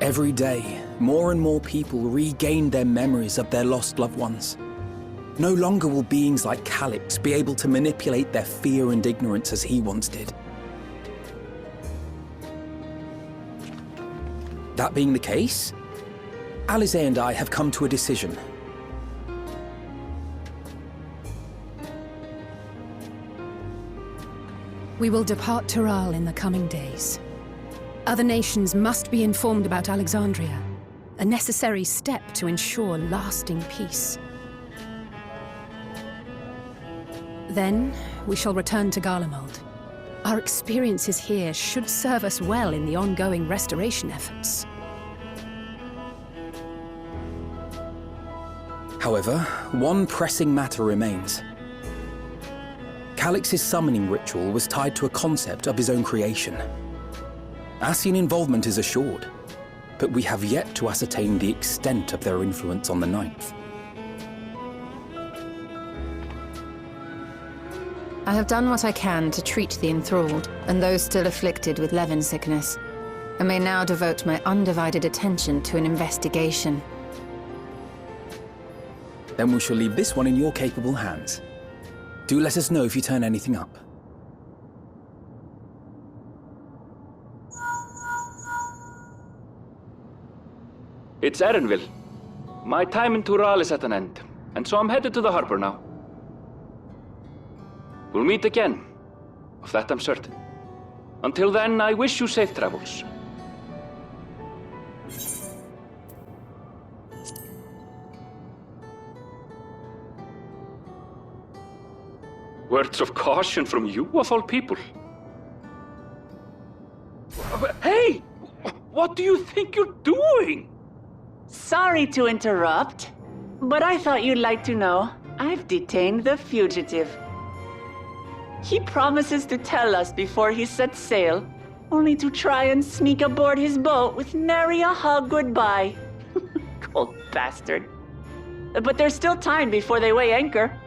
Every day, more and more people regain their memories of their lost loved ones. No longer will beings like Calix be able to manipulate their fear and ignorance as he once did. That being the case, Alize and I have come to a decision. We will depart Tural in the coming days. Other nations must be informed about Alexandria, a necessary step to ensure lasting peace. Then, we shall return to Garlemald. Our experiences here should serve us well in the ongoing restoration efforts. However, one pressing matter remains. Calix's summoning ritual was tied to a concept of his own creation. Ascian involvement is assured, but we have yet to ascertain the extent of their influence on the Ninth. I have done what I can to treat the enthralled and those still afflicted with Levin sickness, and may now devote my undivided attention to an investigation. Then we shall leave this one in your capable hands. Do let us know if you turn anything up. It's Erenville. My time in Tural is at an end, and so I'm headed to the harbor now. We'll meet again, of that I'm certain. Until then, I wish you safe travels. Words of caution from you, of all people. Hey! What do you think you're doing? Sorry to interrupt, but I thought you'd like to know I've detained the fugitive. He promises to tell us before he sets sail, only to try and sneak aboard his boat with nary a hug goodbye. Cold bastard. But there's still time before they weigh anchor.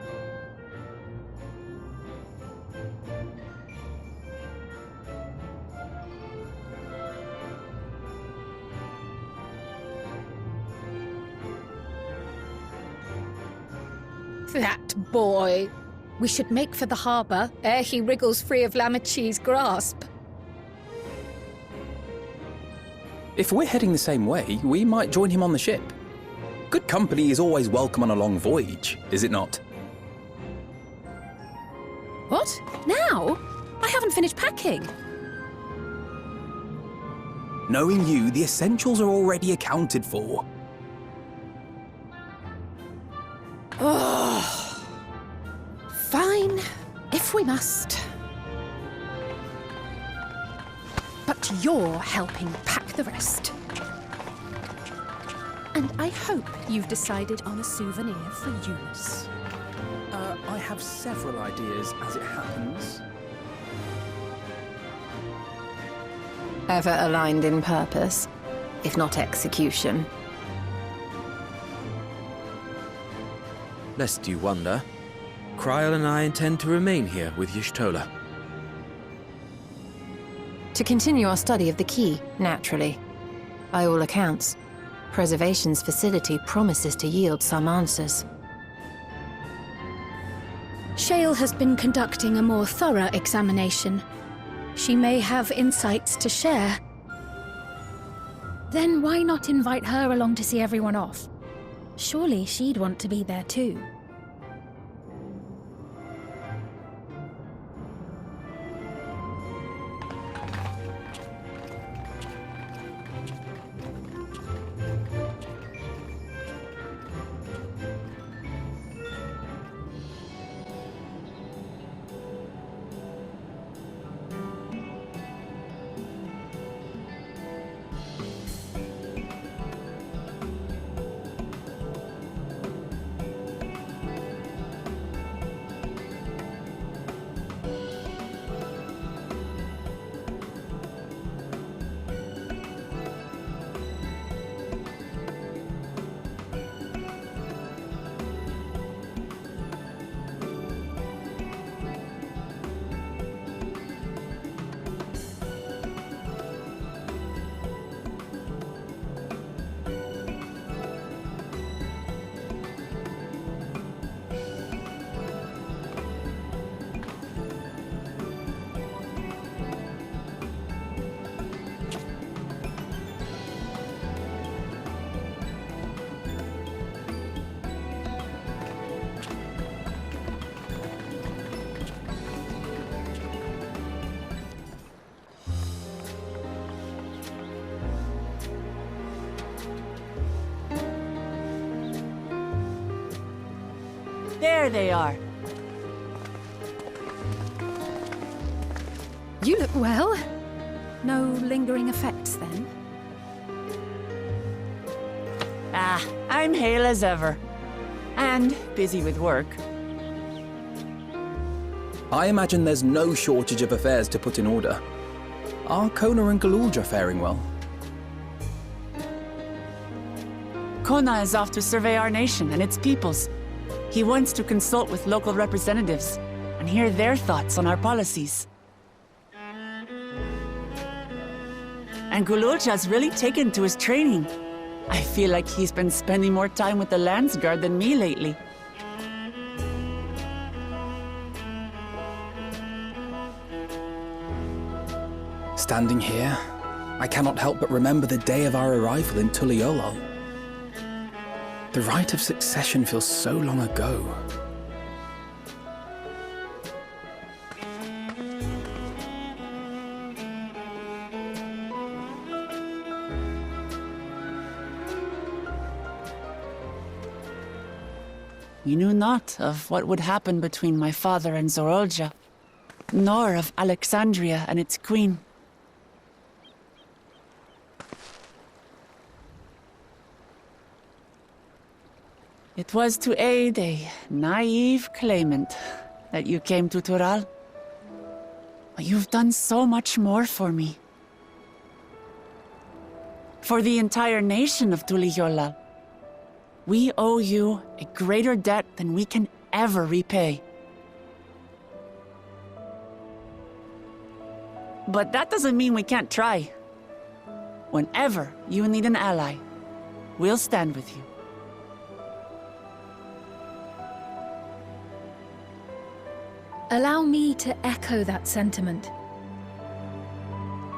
That boy! We should make for the harbour ere he wriggles free of Lamachi's grasp. If we're heading the same way, we might join him on the ship. Good company is always welcome on a long voyage, is it not? What? Now? I haven't finished packing. Knowing you, the essentials are already accounted for. Oh. Fine, if we must. But you're helping pack the rest. And I hope you've decided on a souvenir for Eunice. I have several ideas as it happens. Ever aligned in purpose, if not execution. Lest you wonder, Kryl and I intend to remain here with Y'shtola. To continue our study of the key, naturally. By all accounts, Preservation's facility promises to yield some answers. Shale has been conducting a more thorough examination. She may have insights to share. Then why not invite her along to see everyone off? Surely she'd want to be there too. There they are. You look well. No lingering effects, then? Ah, I'm hale as ever. And busy with work. I imagine there's no shortage of affairs to put in order. Are Kona and Galulja faring well? Kona is off to survey our nation and its peoples. He wants to consult with local representatives and hear their thoughts on our policies. And Galulja's really taken to his training. I feel like he's been spending more time with the Landsguard than me lately. Standing here, I cannot help but remember the day of our arrival in Tuliolol. The rite of succession feels so long ago. We knew not of what would happen between my father and Zorolja, nor of Alexandria and its queen. It was to aid a naive claimant that you came to Tural. But you've done so much more for me. For the entire nation of Tuliyollal. We owe you a greater debt than we can ever repay. But that doesn't mean we can't try. Whenever you need an ally, we'll stand with you. Allow me to echo that sentiment.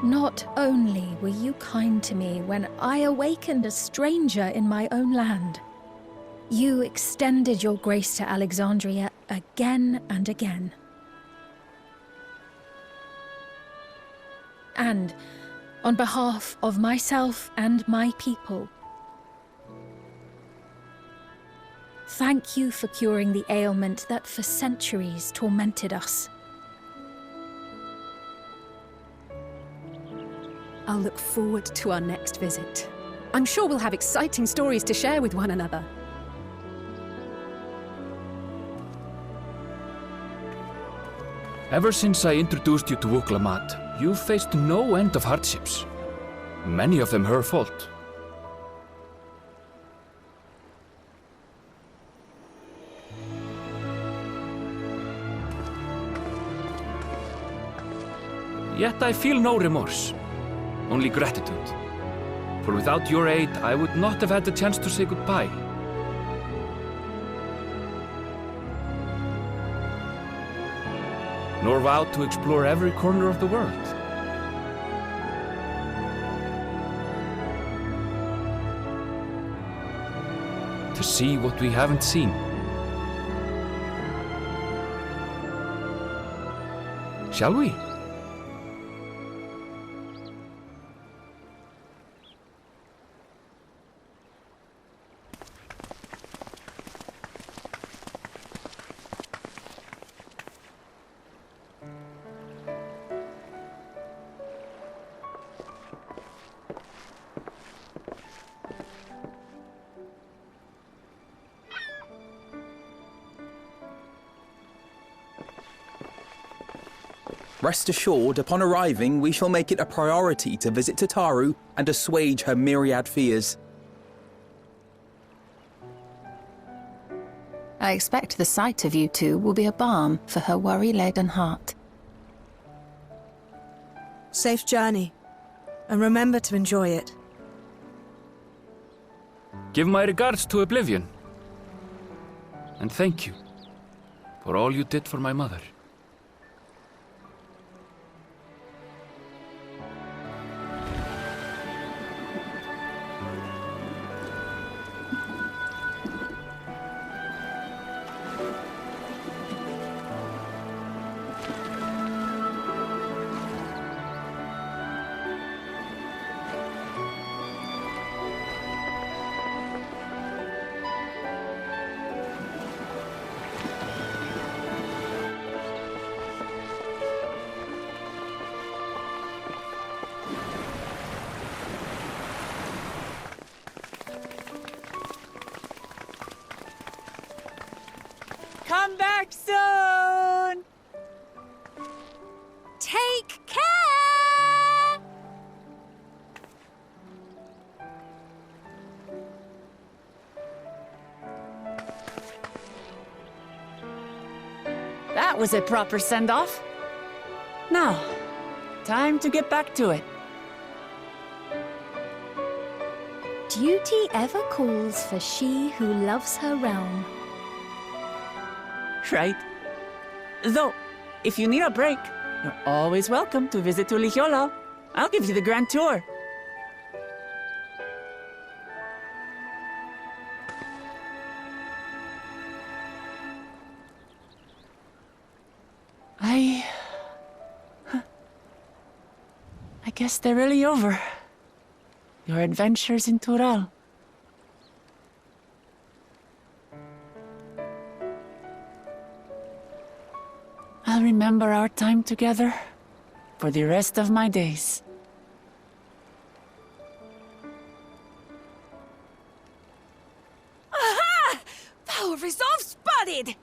Not only were you kind to me when I awakened a stranger in my own land, you extended your grace to Alexandria again and again. And on behalf of myself and my people, thank you for curing the ailment that for centuries tormented us. I'll look forward to our next visit. I'm sure we'll have exciting stories to share with one another. Ever since I introduced you to Wuklamat, you've faced no end of hardships. Many of them her fault. Yet I feel no remorse, only gratitude. For without your aid, I would not have had the chance to say goodbye. Nor vowed to explore every corner of the world. To see what we haven't seen. Shall we? Rest assured, upon arriving, we shall make it a priority to visit Tataru and assuage her myriad fears. I expect the sight of you two will be a balm for her worry-laden heart. Safe journey, and remember to enjoy it. Give my regards to Oblivion. And thank you for all you did for my mother. back soon! Take care! That was a proper send-off. Now, time to get back to it. Duty ever calls for she who loves her realm. Right. Though, if you need a break, you're always welcome to visit Tuligiola. I'll give you the grand tour. I guess they're really over. Your adventures in Tural. I'll remember our time together for the rest of my days. Aha! Power resolve spotted!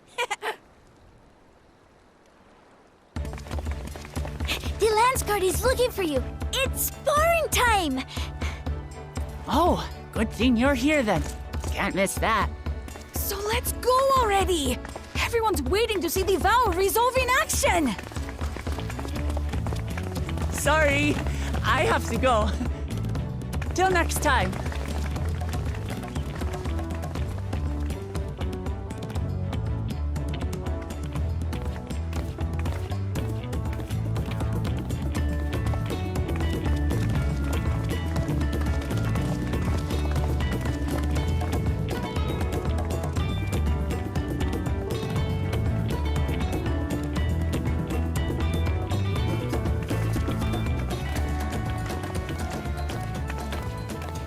The Lance Guard is looking for you. It's sparring time! Oh, good thing you're here then. Can't miss that. So let's go already! Everyone's waiting to see the Vow resolve in action! Sorry, I have to go. Till next time.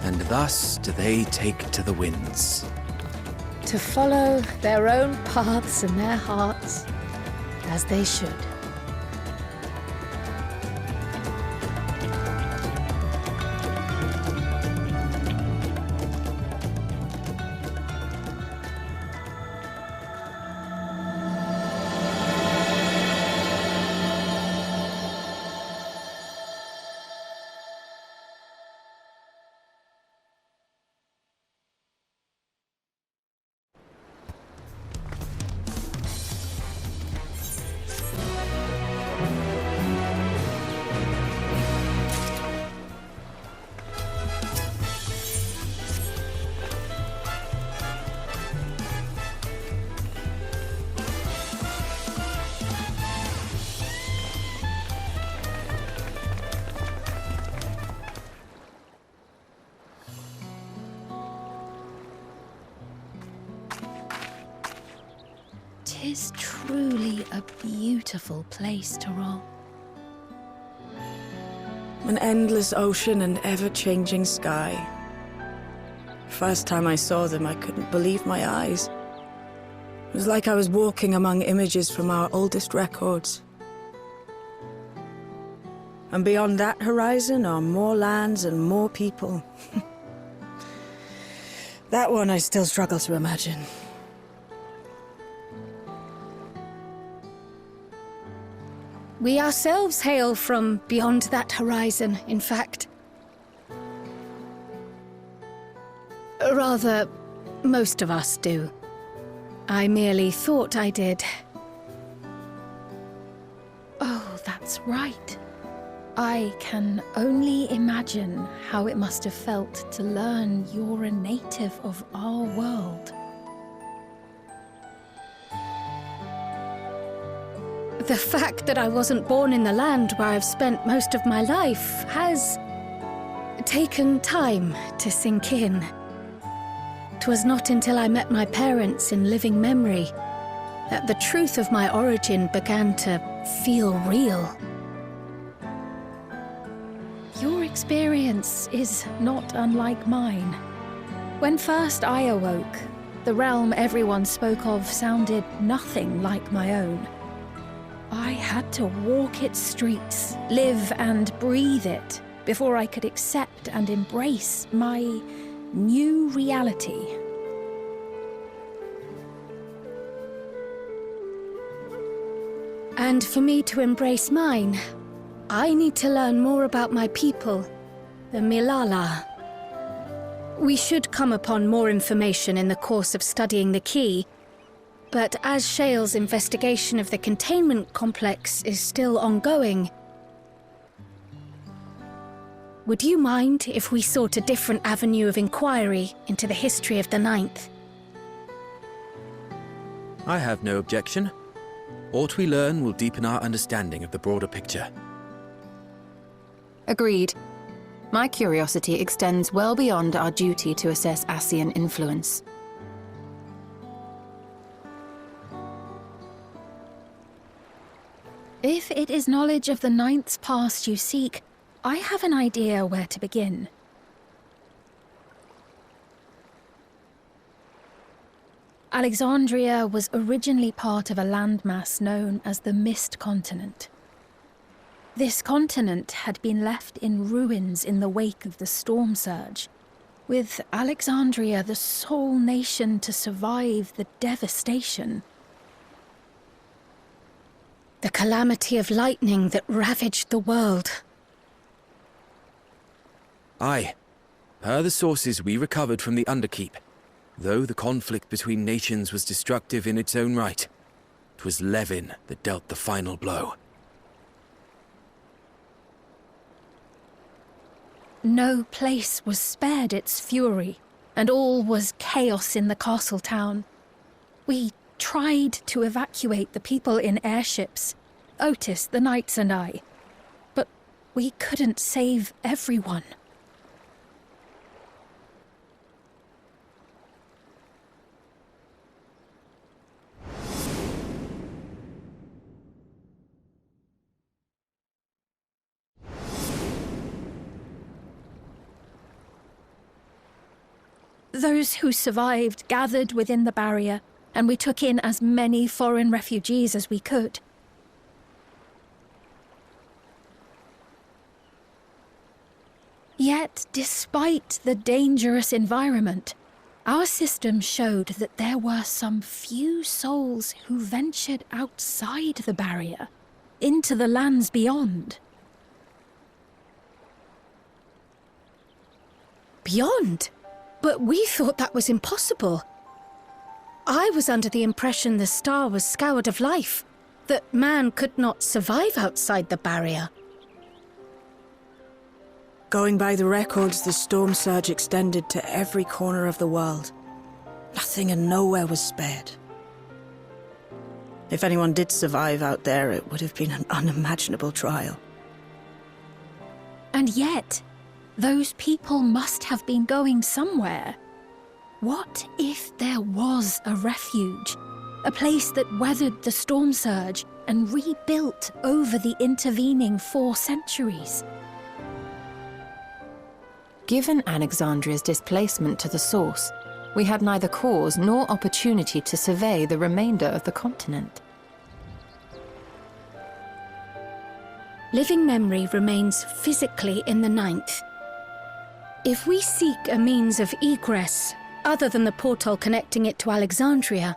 And thus do they take to the winds. To follow their own paths and their hearts, as they should. Tis truly a beautiful place to roll. An endless ocean and ever-changing sky. First time I saw them, I couldn't believe my eyes. It was like I was walking among images from our oldest records. And beyond that horizon are more lands and more people. That one I still struggle to imagine. We ourselves hail from beyond that horizon, in fact. Rather, most of us do. I merely thought I did. Oh, that's right. I can only imagine how it must have felt to learn you're a native of our world. The fact that I wasn't born in the land where I've spent most of my life has taken time to sink in. 'Twas not until I met my parents in living memory that the truth of my origin began to feel real. Your experience is not unlike mine. When first I awoke, the realm everyone spoke of sounded nothing like my own. I had to walk its streets, live and breathe it, before I could accept and embrace my new reality. And for me to embrace mine, I need to learn more about my people, the Milala. We should come upon more information in the course of studying the key, but as Shale's investigation of the containment complex is still ongoing, would you mind if we sought a different avenue of inquiry into the history of the Ninth? I have no objection. Aught we learn will deepen our understanding of the broader picture. Agreed. My curiosity extends well beyond our duty to assess Ascian influence. If it is knowledge of the Ninth's past you seek, I have an idea where to begin. Alexandria was originally part of a landmass known as the Mist Continent. This continent had been left in ruins in the wake of the storm surge, with Alexandria the sole nation to survive the devastation. The calamity of lightning that ravaged the world. Aye. Per the sources we recovered from the Underkeep, though the conflict between nations was destructive in its own right, 'twas Levin that dealt the final blow. No place was spared its fury, and all was chaos in the castle town. We tried to evacuate the people in airships, Otis, the knights and I, but we couldn't save everyone. Those who survived gathered within the barrier, and we took in as many foreign refugees as we could. Yet, despite the dangerous environment, our system showed that there were some few souls who ventured outside the barrier, into the lands beyond. Beyond? But we thought that was impossible. I was under the impression the star was scoured of life, that man could not survive outside the barrier. Going by the records, the storm surge extended to every corner of the world. Nothing and nowhere was spared. If anyone did survive out there, it would have been an unimaginable trial. And yet, those people must have been going somewhere. What if there was a refuge? A place that weathered the storm surge and rebuilt over the intervening 4 centuries? Given Alexandria's displacement to the source, we had neither cause nor opportunity to survey the remainder of the continent. Living memory remains physically in the Ninth. If we seek a means of egress, other than the portal connecting it to Alexandria,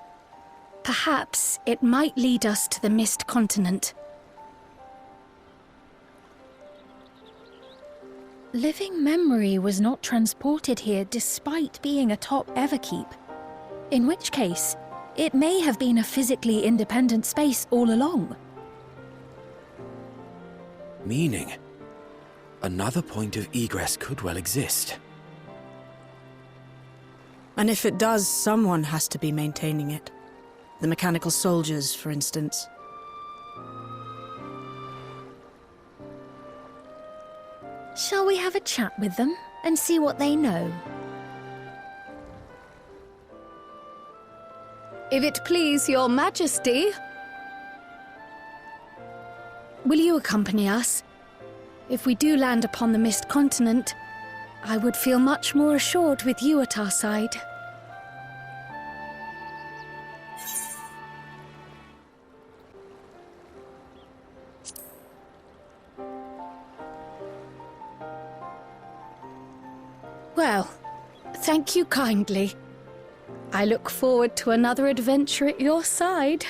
perhaps it might lead us to the Mist Continent. Living memory was not transported here despite being atop Everkeep, in which case, it may have been a physically independent space all along. Meaning, another point of egress could well exist. And if it does, someone has to be maintaining it. The mechanical soldiers, for instance. Shall we have a chat with them and see what they know? If it please your majesty. Will you accompany us? If we do land upon the Mist Continent, I would feel much more assured with you at our side. Well, thank you kindly. I look forward to another adventure at your side.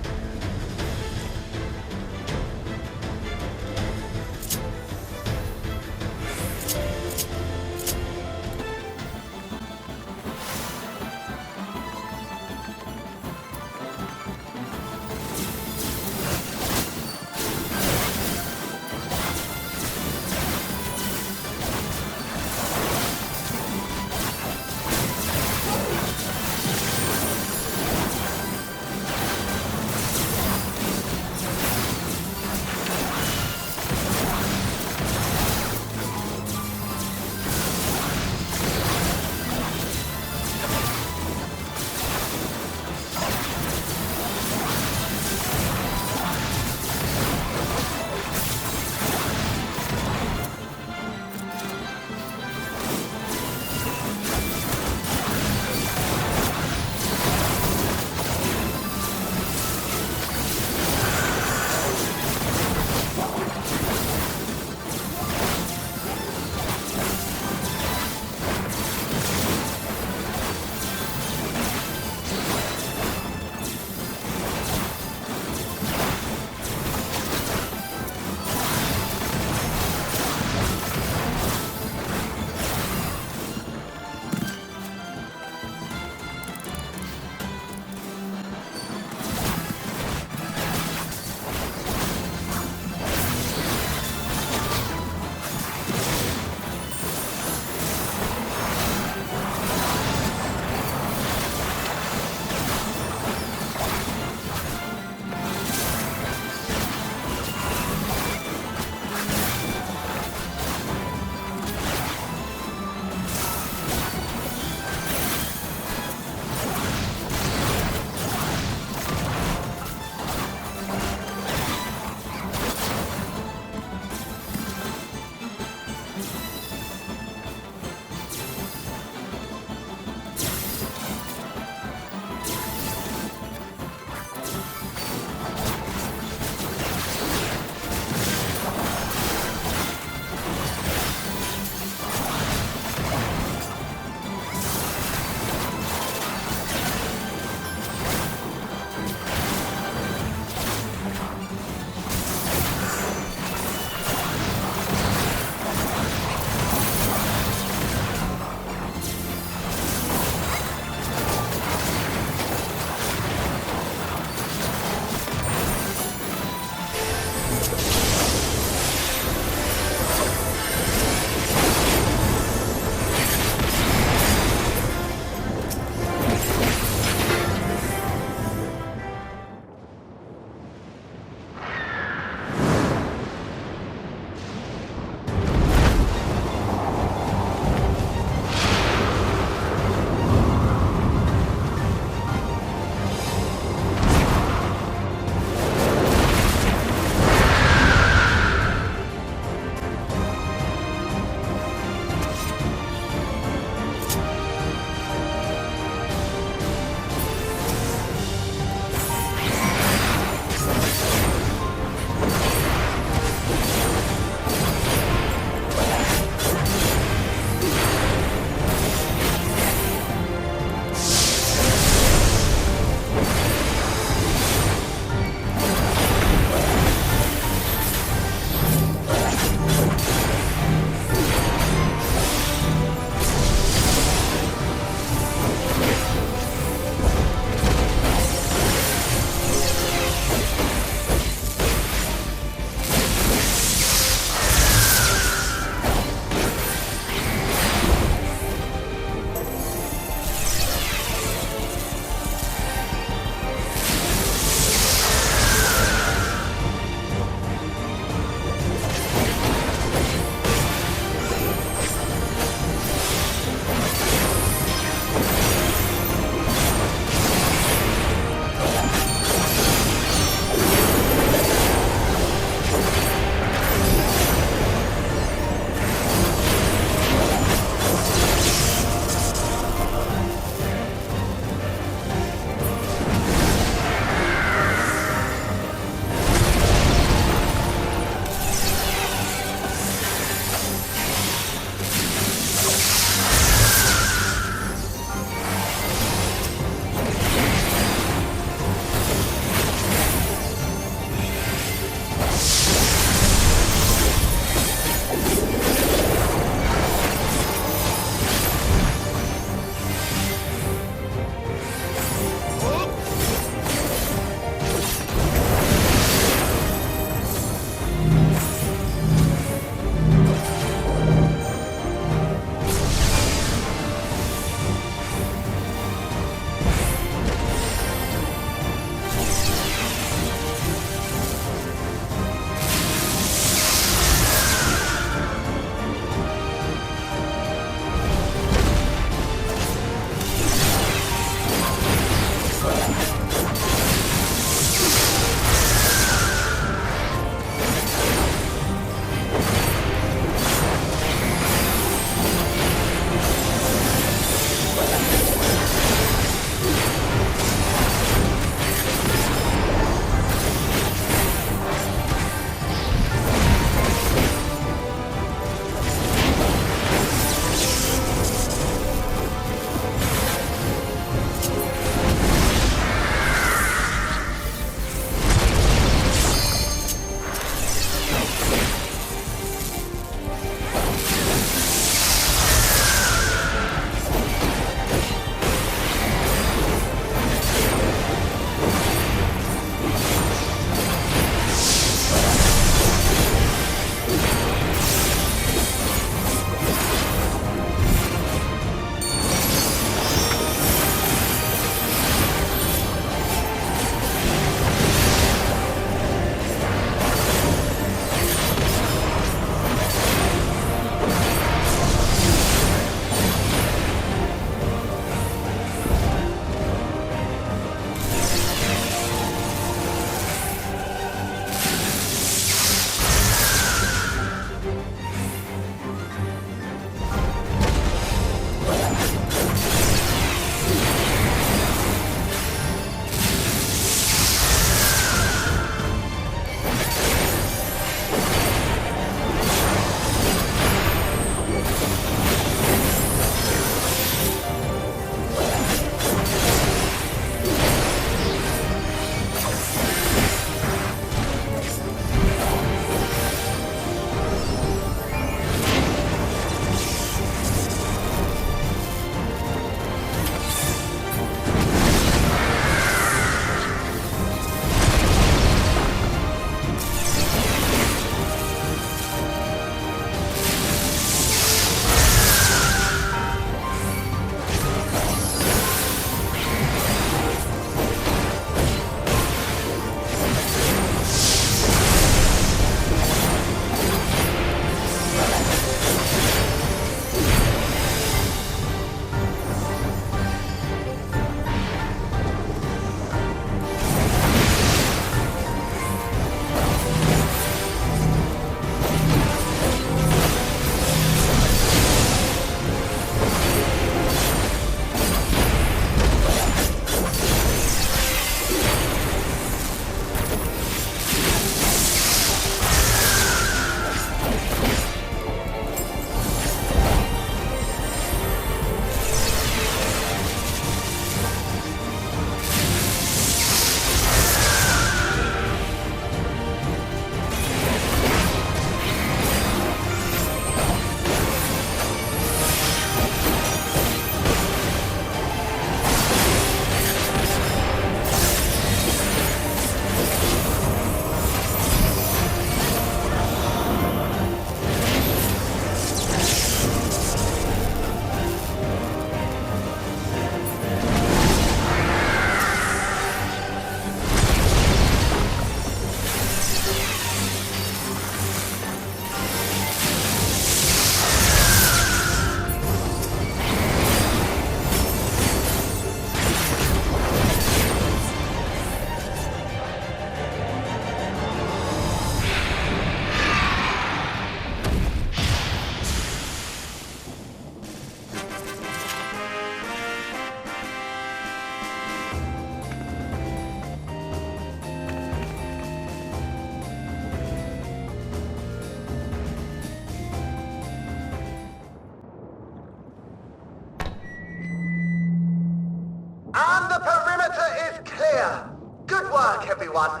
Clear! Good work, everyone!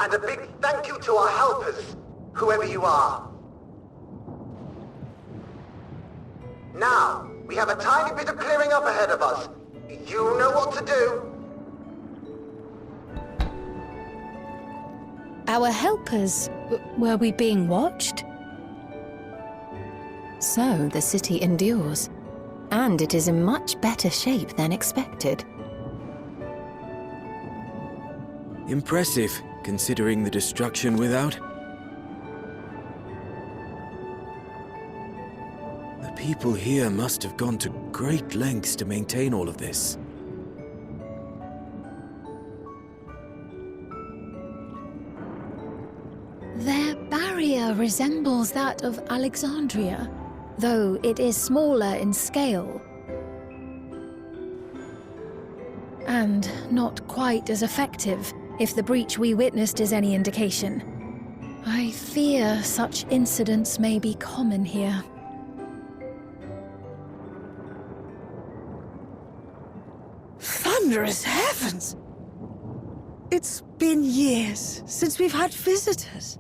And a big thank you to our helpers, whoever you are. Now, we have a tiny bit of clearing up ahead of us. You know what to do. Our helpers? Were we being watched? So the city endures, and it is in much better shape than expected. Impressive, considering the destruction without. The people here must have gone to great lengths to maintain all of this. Their barrier resembles that of Alexandria, though it is smaller in scale. And not quite as effective, if the breach we witnessed is any indication. I fear such incidents may be common here. Thunderous heavens! It's been years since we've had visitors.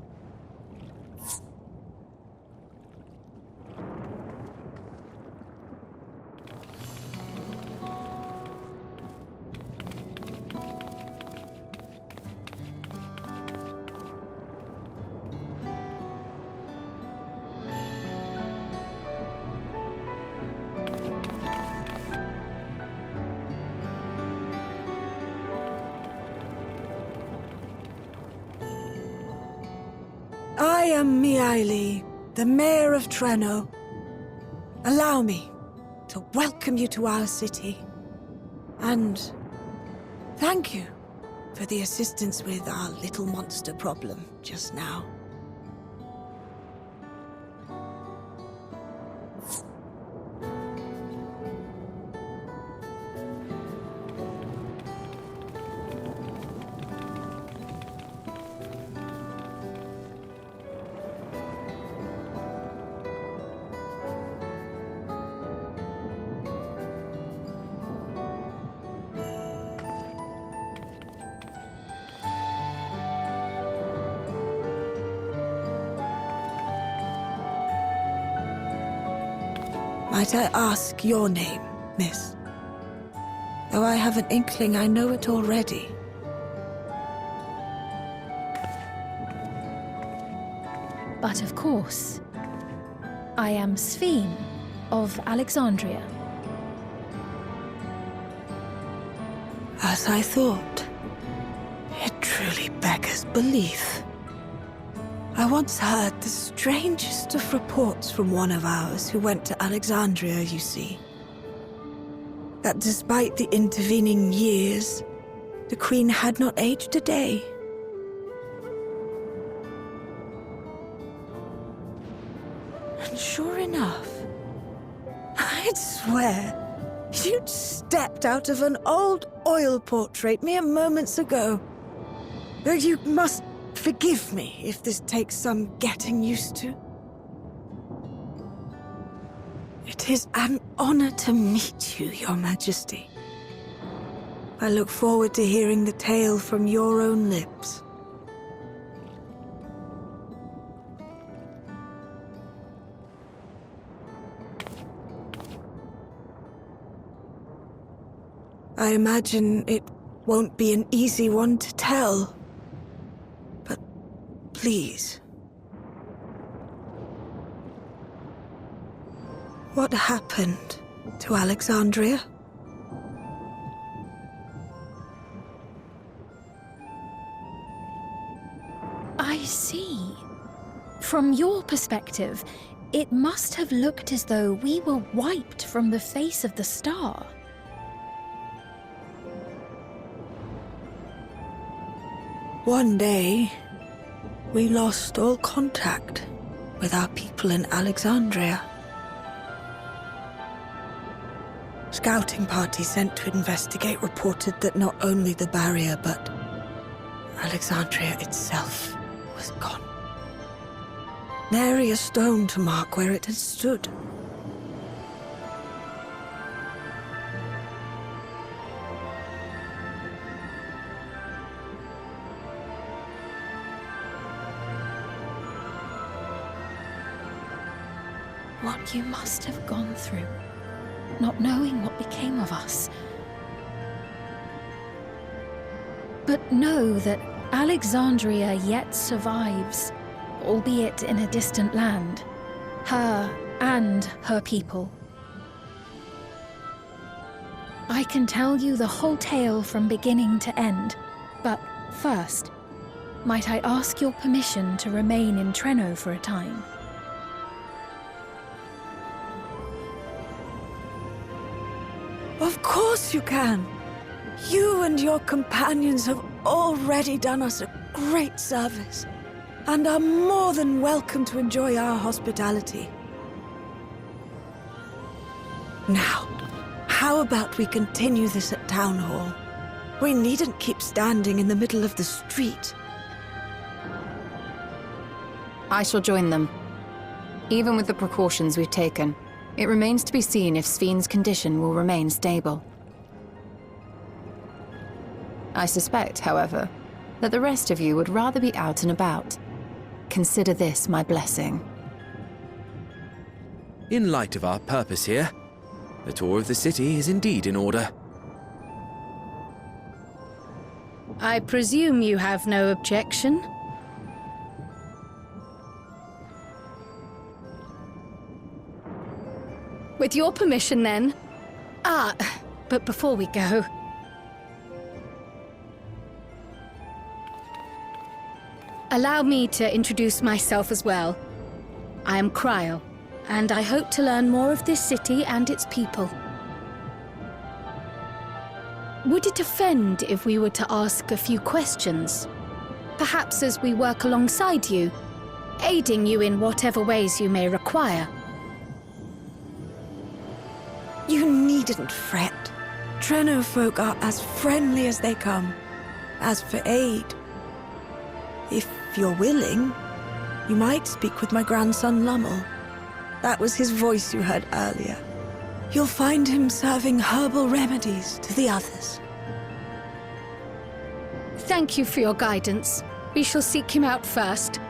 I am Miaili, the Mayor of Treno. Allow me to welcome you to our city. And thank you for the assistance with our little monster problem just now. Might I ask your name, miss? Though I have an inkling I know it already. But of course, I am Sveen of Alexandria. As I thought. It truly beggars belief. I once heard the strangest of reports from one of ours who went to Alexandria, you see. That despite the intervening years, the Queen had not aged a day. And sure enough, I'd swear you'd stepped out of an old oil portrait mere moments ago. Though you must forgive me if this takes some getting used to. It is an honor to meet you, Your Majesty. I look forward to hearing the tale from your own lips. I imagine it won't be an easy one to tell. But please. What happened to Alexandria? I see. From your perspective, it must have looked as though we were wiped from the face of the star. One day, we lost all contact with our people in Alexandria. Scouting parties sent to investigate reported that not only the barrier, but Alexandria itself was gone. Nary a stone to mark where it had stood. what you must have gone through, not knowing what became of us. But know that Alexandria yet survives, albeit in a distant land. Her and her people. I can tell you the whole tale from beginning to end, but first, might I ask your permission to remain in Trenno for a time? Of course you can. You and your companions have already done us a great service, and are more than welcome to enjoy our hospitality. Now, how about we continue this at Town Hall? We needn't keep standing in the middle of the street. I shall join them. Even with the precautions we've taken, it remains to be seen if Sven's condition will remain stable. I suspect, however, that the rest of you would rather be out and about. Consider this my blessing. In light of our purpose here, the tour of the city is indeed in order. I presume you have no objection? With your permission, then. But before we go... allow me to introduce myself as well. I am Cryle, and I hope to learn more of this city and its people. Would it offend if we were to ask a few questions? Perhaps as we work alongside you, aiding you in whatever ways you may require. You needn't fret. Trenno folk are as friendly as they come. As for aid, if you're willing, you might speak with my grandson Lummel. That was his voice you heard earlier. You'll find him serving herbal remedies to the others. Thank you for your guidance. We shall seek him out first.